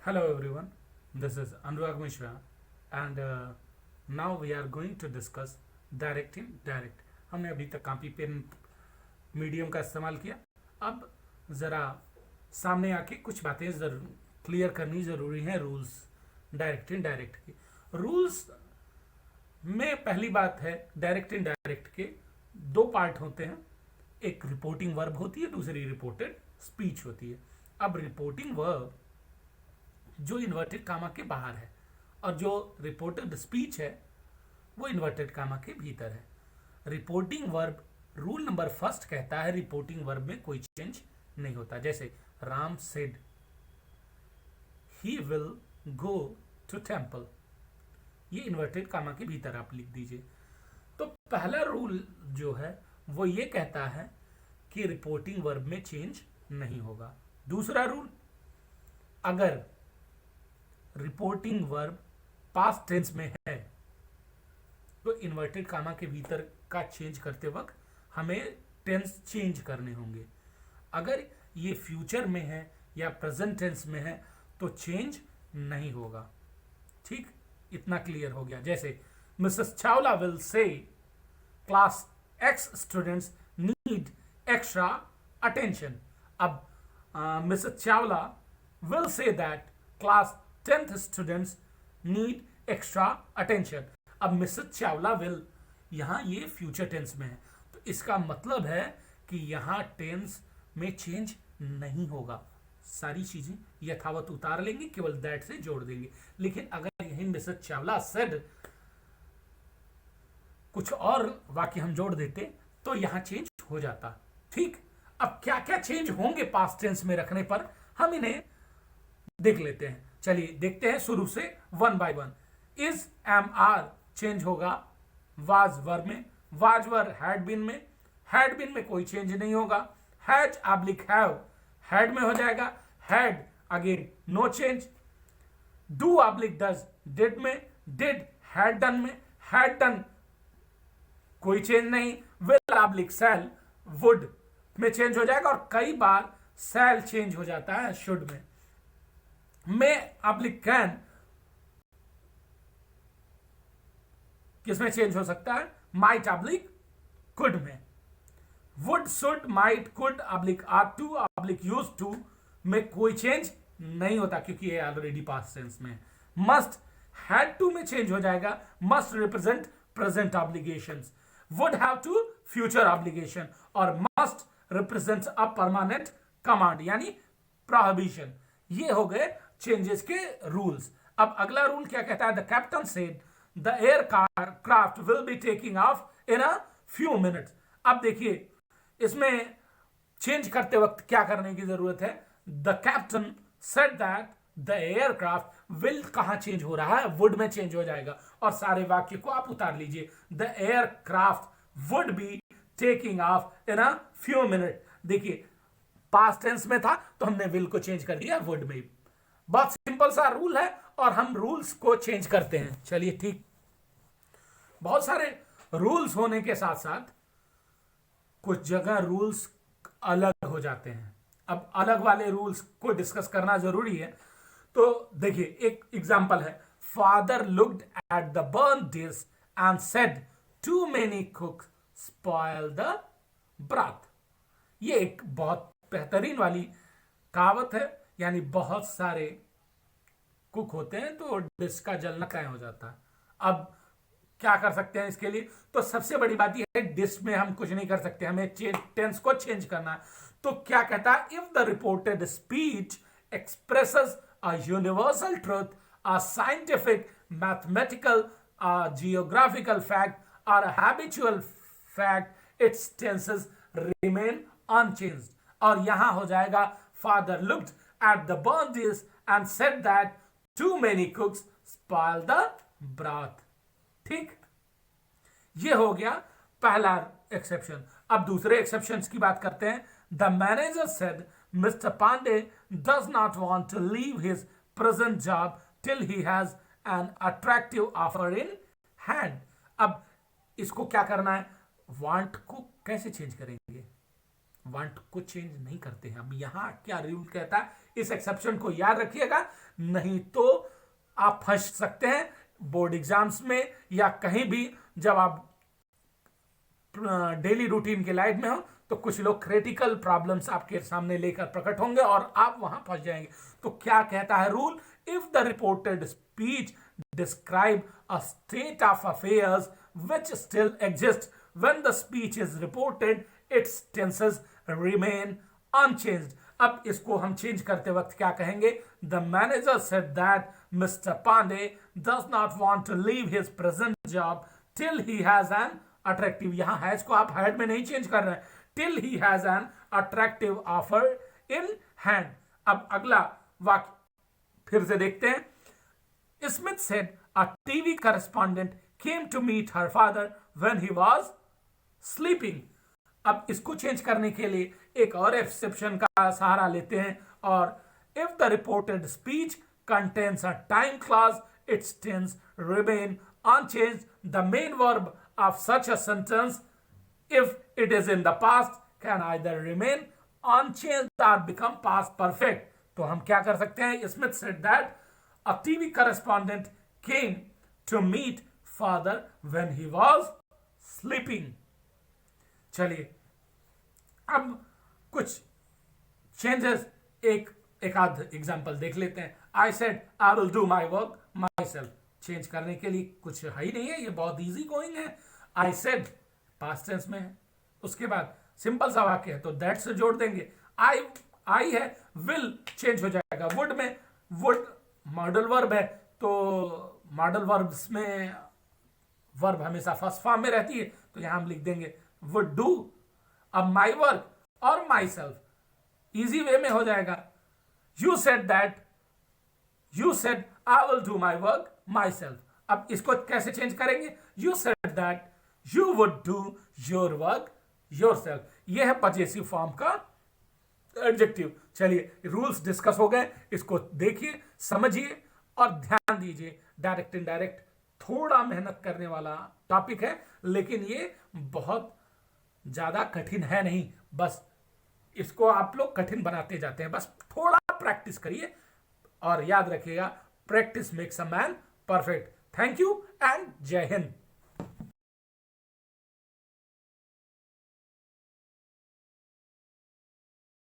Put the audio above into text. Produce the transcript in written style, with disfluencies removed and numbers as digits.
Hello everyone, this is Anurag Mishra and now we are going to discuss direct indirect. हमने अभी तक copy pen medium का इस्तेमाल किया. अब ज़रा सामने आके कुछ बातें ज़रूर क्लियर करनी ज़रूरी है. रूल्स डायरेक्ट इनडायरेक्ट की. रूल्स में पहली बात है, डायरेक्ट इनडायरेक्ट के दो पार्ट होते हैं. एक रिपोर्टिंग वर्ब होती है, दूसरी रिपोर्टेड स्पीच होती है. अब रिपोर्टिंग वर्ब जो इन्वर्टेड कामा के बाहर है और जो रिपोर्टेड स्पीच है वो इन्वर्टेड कामा के भीतर है. Reporting verb rule number first कहता है रिपोर्टिंग वर्ब में कोई चेंज नहीं होता. जैसे Ram said he will go to temple, ये इन्वर्टेड कामा के भीतर आप लिख दीजिए. तो पहला रूल जो है वो ये कहता है कि रिपोर्टिंग वर्ब में चेंज नहीं होगा. दूसरा रूल, अगर रिपोर्टिंग वर्ब पास्ट टेंस में है तो इन्वर्टेड कामा के भीतर का चेंज करते वक्त हमें टेंस चेंज करने होंगे. अगर ये फ्यूचर में है या प्रेजेंट टेंस में है तो चेंज नहीं होगा. ठीक, इतना क्लियर हो गया. जैसे Mrs Chawla will say class X students need extra attention. अब Mrs Chawla will say that class 10th students need extra attention. अब मिसेस चावला विल यहाँ ये फ्यूचर टेंस में है तो इसका मतलब है कि यहाँ टेंस में चेंज नहीं होगा. सारी चीजें यथावत उतार लेंगे, केवल दैट से जोड़ देंगे. लेकिन अगर यही मिसेस चावला सेड कुछ और वाक्य हम जोड़ देते तो यहाँ चेंज हो जाता. ठीक, अब क्या क्या चेंज होंगे पास्ट टेंस में रखने पर हम इन्हें देख लेते हैं. चलिए देखते हैं शुरू से one by one. Is am are change होगा वाज वर्ब में, वाज वर हैड बीन में, हैड बीन में कोई चेंज नहीं होगा. हैज ऑब्लिक हैव हैड में हो जाएगा, had again no change. Do oblique does did में, डिड हैड डन में, हैड डन कोई चेंज नहीं. विल ऑब्लिक सेल वुड में चेंज हो जाएगा और कई बार सेल चेंज हो जाता है शुड में. में ऑब्लिक कैन किसमें चेंज हो सकता है? माइट ऑब्लिक कुड में. Would should might could oblique are to oblique use to में कोई चेंज नहीं होता क्योंकि ये ऑलरेडी पास्ट टेंस में. मस्ट हैड टू में चेंज हो जाएगा. Must represent present obligations. Would have to future obligation और must represents a permanent command यानी प्रोहिबिशन. ये हो गए चेंजेस के रूल्स. अब अगला रूल क्या कहता है? The captain said the aircraft will be taking of in a few minutes. अब देखिए इसमें चेंज करते वक्त क्या करने की जरूरत है? The captain said that the aircraft will कहां चेंज हो रहा है? वुड में चेंज हो जाएगा और सारे वाक्य को आप उतार लीजिए. The aircraft would be taking of in a few minute. देखिए पास्ट टेंस में था तो हमने विल को चेंज कर दिया वुड में. बहुत सिंपल सा रूल है और हम रूल्स को चेंज करते हैं. चलिए ठीक, बहुत सारे रूल्स होने के साथ साथ कुछ जगह रूल्स अलग हो जाते हैं. अब अलग वाले रूल्स को डिस्कस करना जरूरी है. तो देखिए एक एग्जांपल है. Father looked at the burn dish and said too many cooks spoil the broth. ये एक बहुत बेहतरीन वाली कहावत है. यानी बहुत सारे कुक होते हैं तो डिश का जलना कायम हो जाता है. अब क्या कर सकते हैं इसके लिए? तो सबसे बड़ी बात यह है डिश में हम कुछ नहीं कर सकते, हमें टेंस को चेंज करना है. तो क्या कहता है? If the reported speech expresses a universal truth, a scientific, mathematical, a geographical fact और a habitual fact, its tenses remain unchanged. और यहां हो जाएगा father looked at the burnt dish and said that too many cooks spoil the broth. ठीक, ये हो गया पहला एक्सेप्शन. अब दूसरे एक्सेप्शंस की बात करते हैं. The manager said mister Pandey does not want to leave his present job till he has an attractive offer in hand. अब इसको क्या करना है? वांट को कैसे चेंज करेंगे? वांट को चेंज नहीं करते हैं। अब यहां क्या रूल कहता है, इस एक्सेप्शन को याद रखिएगा, नहीं तो आप फंस सकते हैं बोर्ड एग्जाम्स में या कहीं भी। जब आप डेली रूटीन के लाइफ में हो तो कुछ लोग क्रिटिकल प्रॉब्लम्स आपके सामने लेकर प्रकट होंगे और आप वहां फंस जाएंगे। तो क्या कहता है rule, if the reported speech describe a state of affairs which still exist when the speech is reported, its tenses remain unchanged. अब इसको हम चेंज करते वक्त क्या कहेंगे, the manager said that mister Pandey does not want to leave his present job till he has an attractive, यहां has को आप हैड में नहीं चेंज कर रहे हैं, till he has an attractive offer in hand. अब अगला वाक्य फिर से देखते हैं। Smith said a TV correspondent came to meet her father when he was sleeping. अब इसको चेंज करने के लिए एक और एक्सेप्शन का सहारा लेते हैं, और if the reported speech contains a time clause, its tense remain unchanged. The main verb of such a sentence, if it is in the past, can either remain unchanged or become past perfect. तो हम क्या कर सकते हैं, Smith said that a TV correspondent came to meet father when he was sleeping. चलिए अब कुछ changes एक आध एग्जाम्पल देख लेते हैं। I said I will do my work myself. Change करने के लिए कुछ है ही नहीं है, ये बहुत इजी गोइंग है। आई सेड पास्ट टेंस में है, उसके बाद सिंपल सा वाक्य है तो दैट से जोड़ देंगे। आई है, विल चेंज हो जाएगा वुड में, वुड मॉडल वर्ब है तो मॉडल वर्ब्स में वर्ब हमेशा फर्स्ट फॉर्म में रहती है, तो यहां हम लिख देंगे वुड डू। अब माई वर्क और माई सेल्फ इजी वे में हो जाएगा। You said that, you said I will do my work my self. अब इसको कैसे चेंज करेंगे, you said that you would do your work your self. यह है पजेसिव फॉर्म का एडजेक्टिव। चलिए रूल्स डिस्कस हो गए, इसको देखिए समझिए और ध्यान दीजिए। डायरेक्ट इनडायरेक्ट थोड़ा मेहनत करने वाला टॉपिक है, लेकिन ये बहुत ज्यादा कठिन है नहीं, बस इसको आप लोग कठिन बनाते जाते हैं। बस थोड़ा प्रैक्टिस करिए और याद रखिएगा, practice makes a man perfect. Thank you and जय हिंद।